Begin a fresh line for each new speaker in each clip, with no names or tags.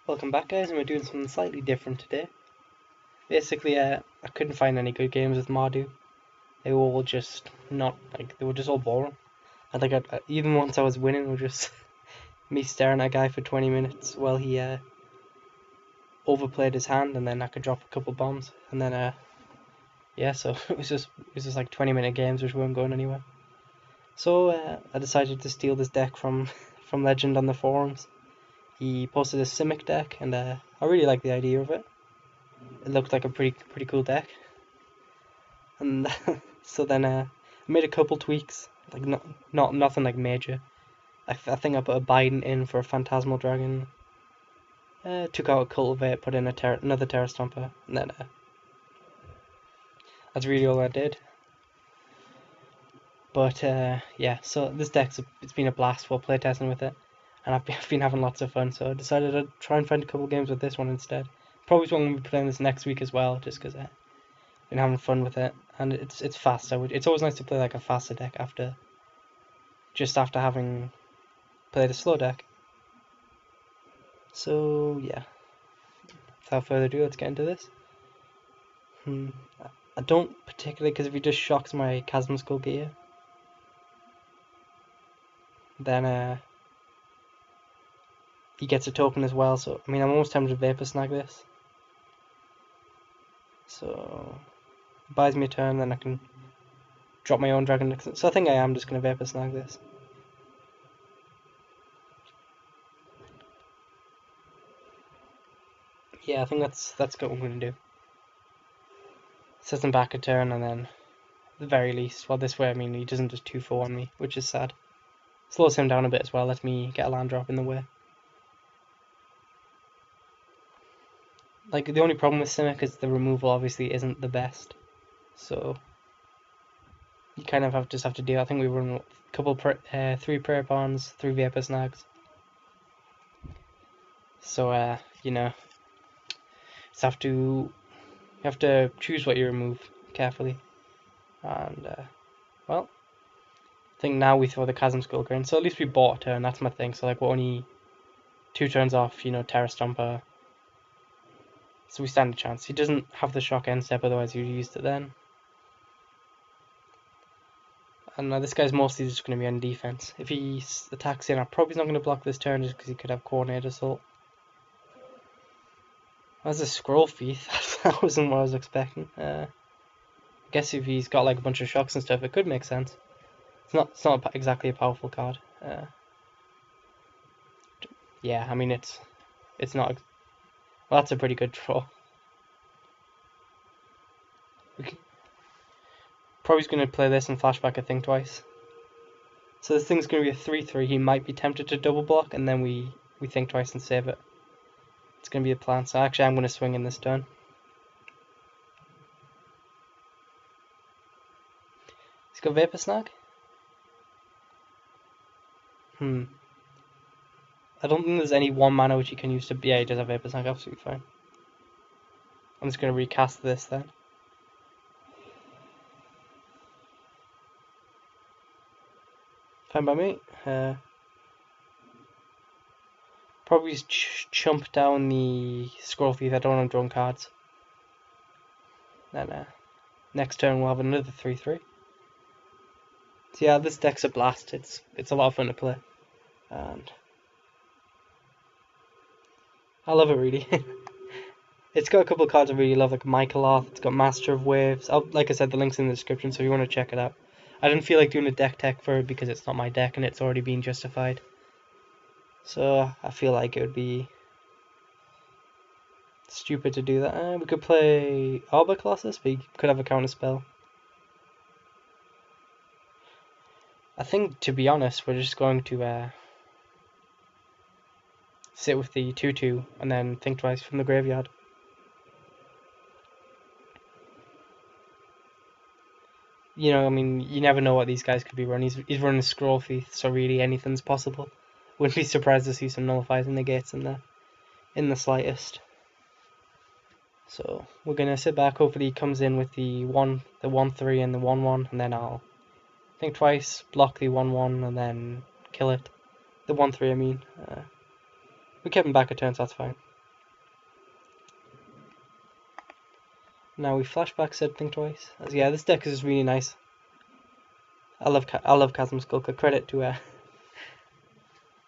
Welcome back, guys, and we're doing something slightly different today. Basically, I couldn't find any good games with Mardu. They were all just they were just all boring. Even once I was winning, it was just me staring at a guy for 20 minutes while he overplayed his hand, and then I could drop a couple bombs, and then yeah, so it was just like 20-minute games which weren't going anywhere. So I decided to steal this deck from from Legend on the forums. He posted a Simic deck, and I really like the idea of it. It looked like a pretty cool deck, and so then I made a couple tweaks, like nothing like major. I think I put a Biden in for a Phantasmal Dragon, took out a Cultivate, put in another Terra Stomper, and then that's really all I did. But yeah, so this it's been a blast while playtesting with it, and I've been having lots of fun. So I decided I'd try and find a couple games with this one instead. Probably going to be playing this next week as well, just because I've been having fun with it, and it's fast. It's always nice to play like a faster deck after having played a slow deck. So yeah, without further ado, let's get into this. I don't particularly, because if he just shocks my Chasm Skull gear, then he gets a token as well. So I mean, I'm almost tempted to Vapor Snag this. So it buys me a turn, then I can drop my own dragon. So I think I am just going to Vapor Snag this. Yeah, I think that's what I'm going to do. Sets him back a turn, and then at the very least, well, this way, I mean, he doesn't just 2-4 on me, which is sad. Slows him down a bit as well, lets me get a land drop in the way. Like, the only problem with Simic is the removal obviously isn't the best. So, you kind of just have to deal. I think we run a couple, 3 Prayer Bonds, 3 Vapor Snags. So, you know, you have to choose what you remove carefully. And, well, I think now we throw the Chasm Skull in. So at least we bought a turn, that's my thing. So, like, we're only 2 turns off, Terra Stomper. So we stand a chance. He doesn't have the shock end step, otherwise he would have used it then. And this guy's mostly just going to be on defense. If he attacks in, I'm probably not going to block this turn just because he could have Coordinated Assault. That's a Scroll Thief. That wasn't what I was expecting. I guess if he's got like a bunch of shocks and stuff, it could make sense. It's not exactly a powerful card. Yeah, I mean it's not. Well, that's a pretty good draw. Probably going to play this and flashback a Think Twice. So this thing's going to be a 3/3. He might be tempted to double block, and then we Think Twice and save it. It's going to be a plan. So actually, I'm going to swing in this turn. He's got Vapor Snag. I don't think there's any 1 mana which he can use to. Yeah, he does have Vapor Snag. Absolutely fine. I'm just going to recast this then. Fine by me. Probably chump down the Scroll Thief. I don't want to draw cards. Then next turn we'll have another 3/3. So yeah, this deck's a blast. It's a lot of fun to play, and I love it really. It's got a couple of cards I really love, like Michaeloth. It's got Master of Waves. Like I said, the link's in the description, so if you want to check it out. I didn't feel like doing a deck tech for it because it's not my deck and it's already been justified. So I feel like it would be stupid to do that. We could play Arbor Colossus, but you could have a counter spell. I think, to be honest, we're just going to sit with the 2/2 and then Think Twice from the graveyard. I mean, you never know what these guys could be running. He's running Scroll Thief, so really anything's possible. Wouldn't be surprised to see some nullifies and negates in the slightest. So we're gonna sit back. Hopefully he comes in with the 1/3 and the 1/1, and then I'll Think Twice, block the 1/1, and then kill it. The 1/3, I mean. We kept him back a turn, so that's fine. Now we flashback said Think Twice. Yeah, this deck is really nice. I love Chasm Skulker. Credit to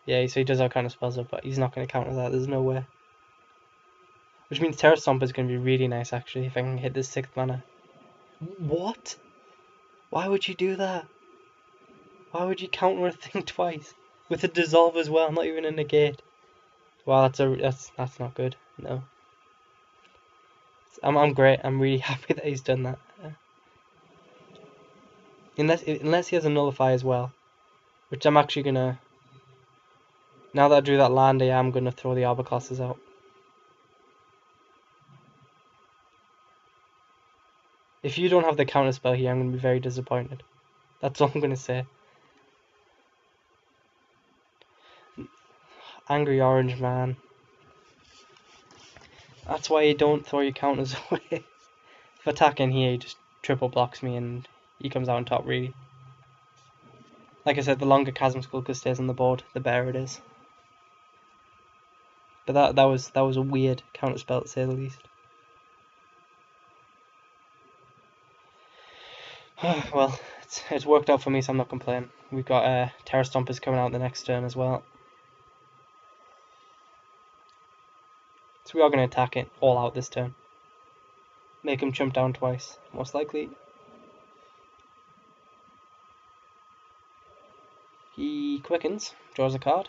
yeah, so he does all kind of spells up, but he's not going to counter that. There's no way. Which means Terra Stomp is going to be really nice actually if I can hit this 6th mana. What? Why would you do that? Why would you counter a Think Twice with a Dissolve as well? Not even a negate. Wow, that's not good. No. I'm great. I'm really happy that he's done that. Unless he has a Nullify as well, which I'm actually gonna. Now that I drew that land, I am gonna throw the Arbor classes out. If you don't have the counter spell here, I'm gonna be very disappointed. That's all I'm gonna say. Angry Orange Man. That's why you don't throw your counters away. If attacking here, he just triple blocks me and he comes out on top really. Like I said, the longer Chasm Skulker stays on the board, the better it is. But that was a weird counter spell to say the least. Well, it's worked out for me, so I'm not complaining. We've got Terra Stompers coming out the next turn as well. So we are going to attack it all out this turn. Make him jump down twice, most likely. He quickens, draws a card.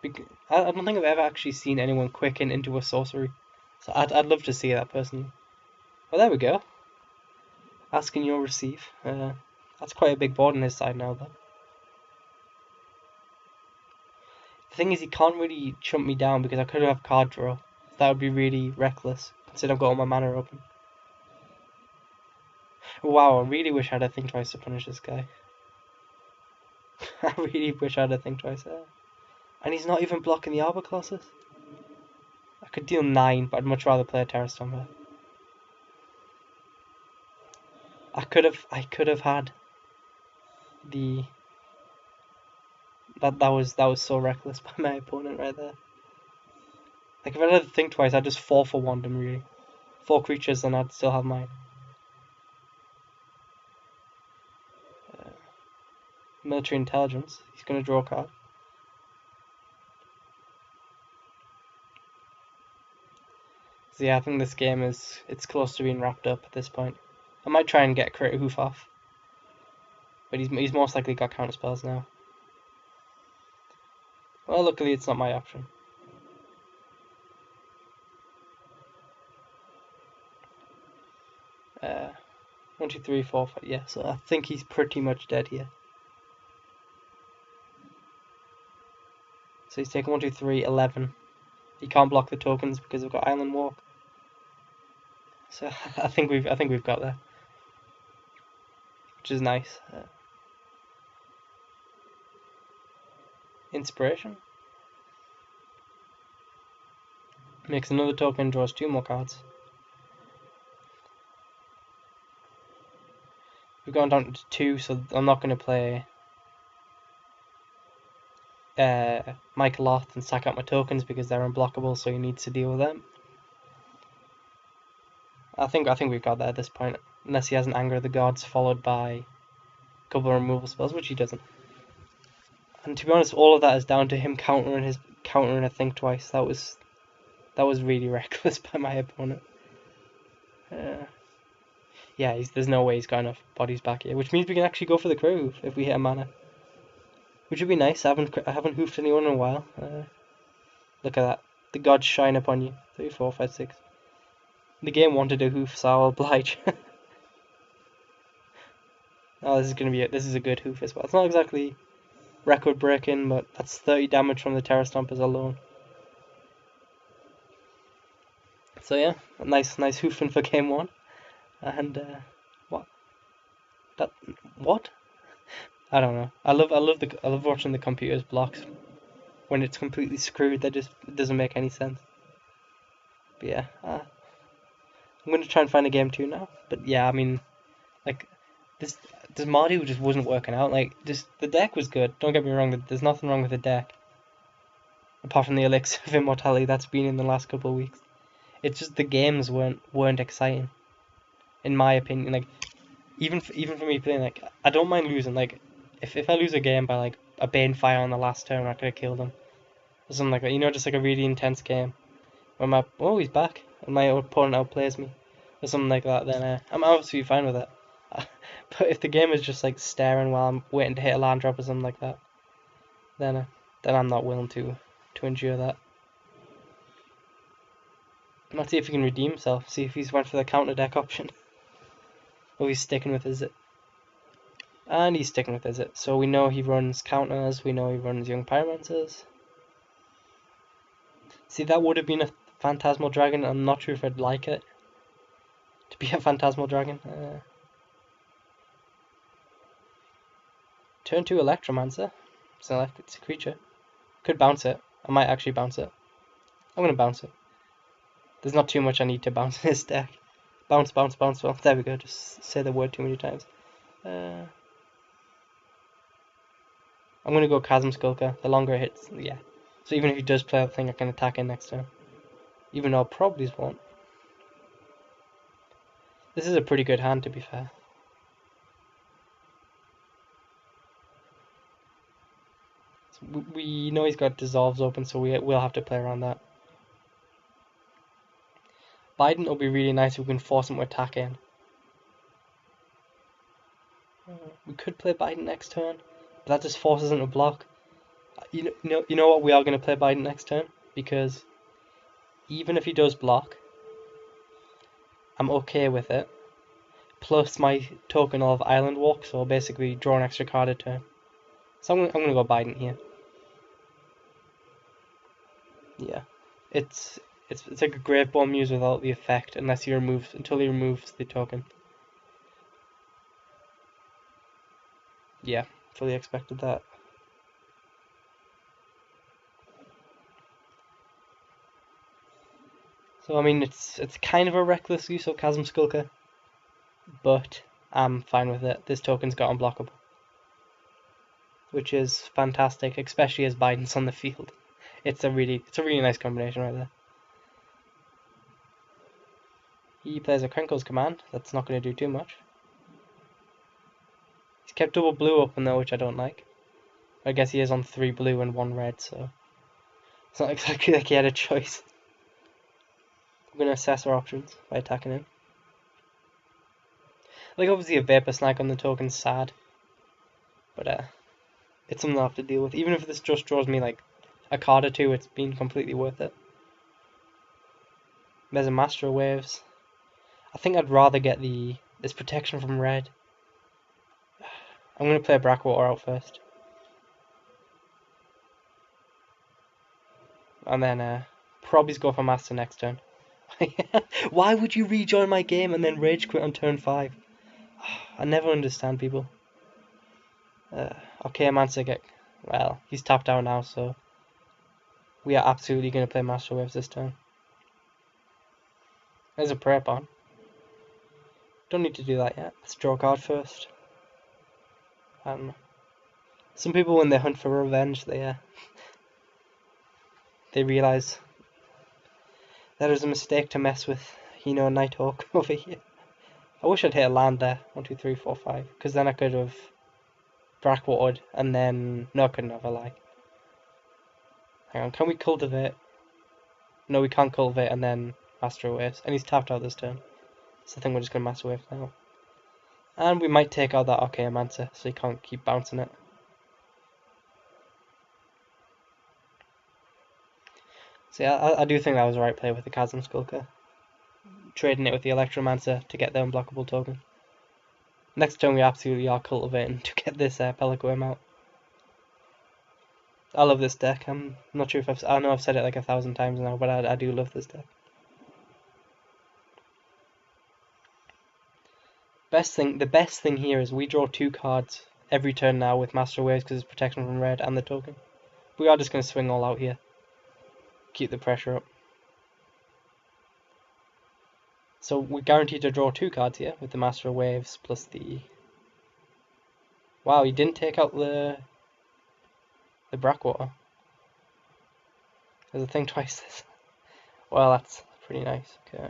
I don't think I've ever actually seen anyone quicken into a sorcery. So I'd love to see that personally. Well, there we go. Ask and you'll receive. That's quite a big board on his side now, though. The thing is, he can't really chump me down because I could have card draw. That would be really reckless, considering I've got all my mana open. Wow, I really wish I had a Think Twice to punish this guy. I really wish I had a Think Twice there. And he's not even blocking the Arbor classes. I could deal 9, but I'd much rather play a Terra Stomper. I could have had the that was so reckless by my opponent right there. Like if I had to Think Twice, I'd just 4 for 1 them really. 4 creatures and I'd still have mine. Military Intelligence. He's gonna draw a card. So yeah, I think this game it's close to being wrapped up at this point. I might try and get Crit Hoof off, but he's most likely got counter spells now. Well, luckily it's not my option. Uh, 1, 2, 3, 4, 5. Yeah, so I think he's pretty much dead here. So he's taking 1, 2, 3, 11. He can't block the tokens because we've got Island Walk. So I think we've got that, which is nice. Inspiration makes another token, draws 2 more cards. We've gone down to 2, so I'm not going to play Mike Loth and sack out my tokens because they're unblockable, so he needs to deal with them. I think we've got that at this point, unless he has an Anger of the Gods followed by a couple of removal spells, which he doesn't. And to be honest, all of that is down to him countering a Think Twice. That was really reckless by my opponent. Yeah, there's no way he's got enough bodies back here, which means we can actually go for the Crow Hoof if we hit a mana, which would be nice. I haven't hoofed anyone in a while. Look at that, the gods shine upon you. 3, 4, 5, 6. The game wanted a hoof, so I'll oblige. Oh, this is a good hoof as well. It's not exactly record breaking, but that's 30 damage from the Terra Stompers alone. So yeah, a nice hoofing for game 1. And what? I don't know. I love watching the computer's blocks when it's completely screwed. It doesn't make any sense. But yeah, I'm gonna try and find a game 2 now. But yeah, I mean, like this Mardu just wasn't working out. Like the deck was good. Don't get me wrong. There's nothing wrong with the deck. apart from the elixir of immortality that's been in the last couple of weeks. It's just the games weren't exciting, in my opinion. Like even for me playing, like I don't mind losing. Like if I lose a game by like a Bane Fire on the last turn, I could have killed him or something like that. You know, just like a really intense game where he's back and my opponent outplays me or something like that. Then I'm obviously fine with it. But if the game is just like staring while I'm waiting to hit a land drop or something like that, then I'm not willing to endure that. Let's see if he can redeem himself. See if he's went for the counter deck option. Or he's sticking with his it. And he's sticking with his it. So we know he runs counters, we know he runs Young Pyromancers. See, that would have been a Phantasmal Dragon. I'm not sure if I'd like it to be a Phantasmal Dragon. Turn 2 Electromancer. It's a creature. Could bounce it. I might actually bounce it. I'm going to bounce it. There's not too much I need to bounce in this deck. Bounce, bounce, bounce. Well, there we go. Just say the word too many times. I'm going to go Chasm Skulker. The longer it hits, yeah. So even if he does play that thing, I can attack in next turn. Even though I probably won't. This is a pretty good hand, to be fair. So we know he's got Dissolves open, so we'll have to play around that. Biden will be really nice if we can force him to attack in. We could play Biden next turn, but that just forces him to block. You know what? We are going to play Biden next turn, because even if he does block, I'm okay with it. Plus my token of Island Walk, so basically draw an extra card a turn. So I'm going to go Biden here. Yeah, it's like a Grave Bomb Muse without the effect, until he removes the token. Yeah, fully expected that. So I mean, it's kind of a reckless use of Chasm Skulker, but I'm fine with it. This token's got unblockable, which is fantastic, especially as Biden's on the field. It's a really nice combination right there. He plays a Krenko's Command. That's not going to do too much. He's kept double blue open though, which I don't like. I guess he is on 3 blue and 1 red, so it's not exactly like he had a choice. We're going to assess our options by attacking him. Like, obviously a Vapor Snag on the token's sad, but it's something I'll have to deal with. Even if this just draws me like a card or two, it's been completely worth it. There's a Master of Waves. I think I'd rather get this protection from red. I'm going to play a Brackwater out first. And then probably go for Master next turn. Why would you rejoin my game and then rage quit on turn 5? I never understand people. Okay, Mancer well, he's tapped out now, so we are absolutely going to play Master Waves this turn. There's a Prayer Pawn. Don't need to do that yet. Let's draw a card first. Some people, when they hunt for revenge, they realise that it was a mistake to mess with, Nighthawk over here. I wish I'd hit a land there. 1, 2, 3, 4, 5. Because then I could have Brackwatered and then... No, I couldn't have, I lie. Hang on, can we cultivate? No, we can't cultivate and then Master Waves. And he's tapped out this turn. So I think we're just going to Master Wave now. And we might take out that Archaeomancer, so he can't keep bouncing it. So yeah, I do think that was the right play with the Chasm Skulker. Trading it with the Electromancer to get the unblockable token. Next turn we absolutely are cultivating to get this Pelican out. I love this deck. I'm not sure if I know I've said it like 1,000 times now, but I do love this deck. The best thing here is we draw 2 cards every turn now with Master Waves because it's protection from red and the token. We are just going to swing all out here. Keep the pressure up. So we're guaranteed to draw 2 cards here with the Master Waves plus the... Wow, he didn't take out the Brackwater. There's a thing twice this. Well, that's pretty nice. Okay.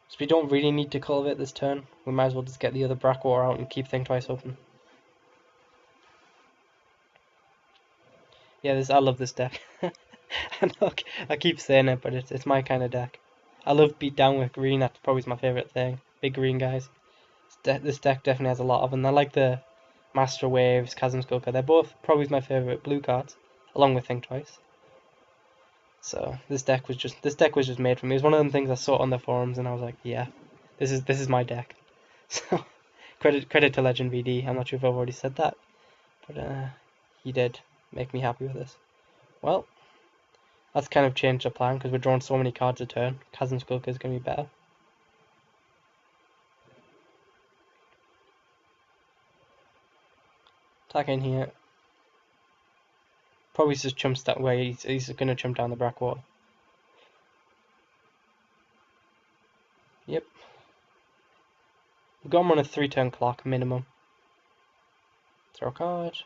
So we don't really need to cultivate this turn. We might as well just get the other Brackwater out and keep thing twice open. Yeah, I love this deck. And look, I keep saying it, but it's my kind of deck. I love beat down with green. That's probably my favorite thing. Big green guys. This deck definitely has a lot of them. I like the Master Waves, Chasm Skulker. They're both probably my favorite blue cards, along with Think Twice. So this deck was just made for me. It was one of them things I saw on the forums, and I was like, yeah, this is my deck. So credit to Legend VD. I'm not sure if I've already said that, but he did make me happy with this. Well, that's kind of changed the plan because we're drawing so many cards a turn. Chasm Skulker is going to be better. Attack in here. Probably just chumps that way. He's going to chump down the Brackwater. Yep. We've got him on a 3-turn clock minimum. Throw a card.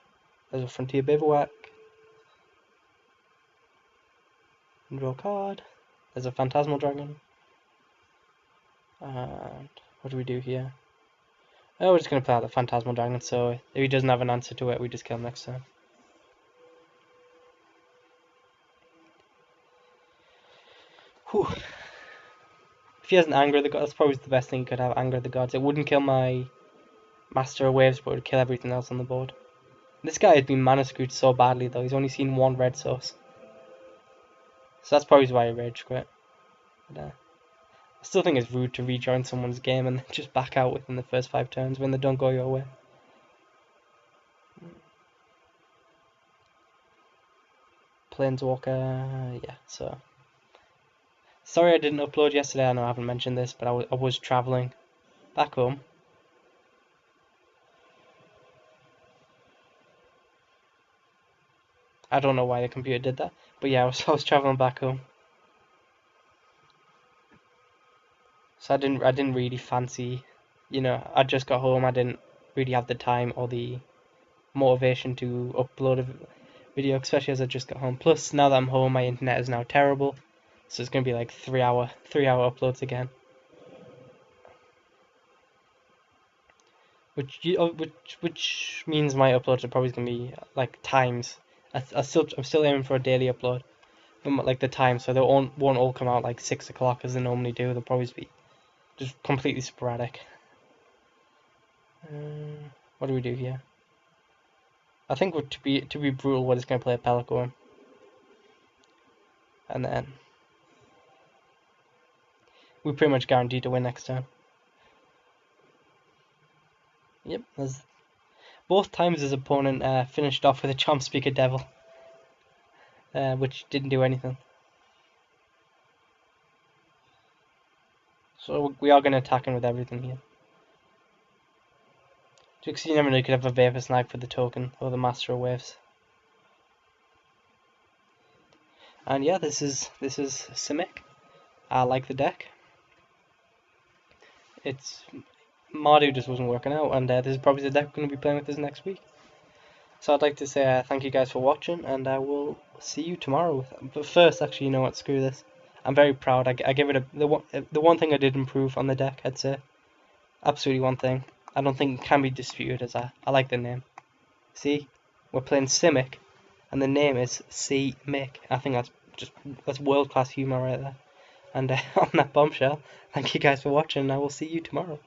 There's a Frontier Bivouac. And draw a card. There's a Phantasmal Dragon. And what do we do here? Oh, we're just going to play out the Phantasmal Dragon, so if he doesn't have an answer to it, we just kill him next turn. Whew. If he has an Anger of the Gods, that's probably the best thing he could have, Anger of the Gods. It wouldn't kill my Master of Waves, but it would kill everything else on the board. This guy has been mana screwed so badly, though. He's only seen one red source. So that's probably why he rage quit. But, I still think it's rude to rejoin someone's game and just back out within the first 5 turns when they don't go your way. Planeswalker, yeah, so. Sorry I didn't upload yesterday, I know I haven't mentioned this, but I was travelling back home. I don't know why the computer did that, but yeah, I was travelling back home. So I didn't really fancy, I just got home, I didn't really have the time or the motivation to upload a video, especially as I just got home. Plus, now that I'm home, my internet is now terrible, so it's gonna be like 3-hour uploads again. Which means my uploads are probably gonna be like times. I'm still aiming for a daily upload, but like the time, so they won't all come out like 6 o'clock as they normally do. They'll probably be just completely sporadic. What do we do here? I think to be brutal, we're just gonna play a Pelican, and then we pretty much guaranteed to win next turn. Yep, both times his opponent finished off with a Chomp Speaker Devil, which didn't do anything. So we are going to attack him with everything here. Because you never know, you could have a Vapor Snag for the token, or the Master of Waves. And yeah, this is Simic. I like the deck. Mardu just wasn't working out, and this is probably the deck we're going to be playing with this next week. So I'd like to say thank you guys for watching, and I will see you tomorrow. But first, actually, you know what? Screw this. I'm very proud. I give it the one thing I did improve on the deck. I'd say absolutely one thing. I don't think it can be disputed as I like the name. See, we're playing Simic, and the name is Simic. I think that's world class humor right there. And on that bombshell, thank you guys for watching, and I will see you tomorrow.